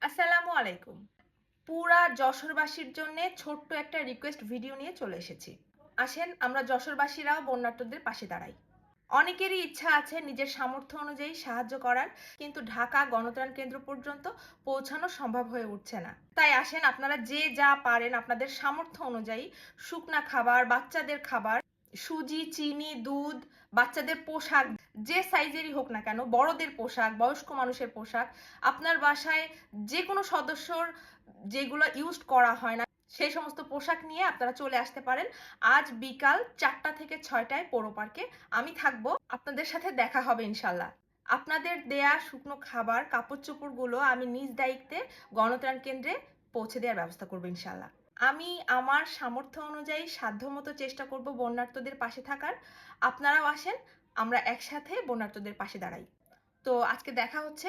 আসসালামু আলাইকুম। পুরা যশোরবাসীর জন্য ছোট্ট একটা রিকোয়েস্ট ভিডিও নিয়ে চলে এসেছি। আসেন আমরা যশোরবাসীরাও বন্যার্তদের পাশে দাঁড়াই। অনেকেরই ইচ্ছা আছে নিজের সামর্থ্য অনুযায়ী সাহায্য করার, কিন্তু ঢাকা গণত্রাণ কেন্দ্র পর্যন্ত পৌঁছানো সম্ভব হয়ে উঠছে না। তাই আসেন আপনারা যে যা পারেন আপনাদের সামর্থ্য অনুযায়ী শুকনা খাবার, বাচ্চাদের খাবার, সুজি, চিনি, দুধ, বাচ্চাদের পোশাক, যে সাইজেরই হোক না কেন, বড়দের পোশাক, বয়স্ক মানুষের পোশাক, আপনার বাসায় যে কোনো সদস্যর যেগুলো ইউজ করা হয় না সেই সমস্ত পোশাক নিয়ে আপনারা চলে আসতে পারেন। আজ বিকাল 4টা থেকে 6টায় পৌর পার্কে আমি থাকবো। আপনাদের সাথে দেখা হবে ইনশাল্লাহ। আপনাদের দেয়া শুকনো খাবার, কাপড় চোপড়গুলো আমি নিজ দায়িত্বে গণত্রাণ কেন্দ্রে পৌঁছে দেওয়ার ব্যবস্থা করবো ইনশাল্লাহ। আমি আমার সামর্থ্য অনুযায়ী সাধ্যমতো চেষ্টা করব বন্যার্তদের পাশে থাকার। আপনারাও আসেন, আমরা একসাথে বন্যার্তদের পাশে দাঁড়াই। তো আজকে দেখা হচ্ছে।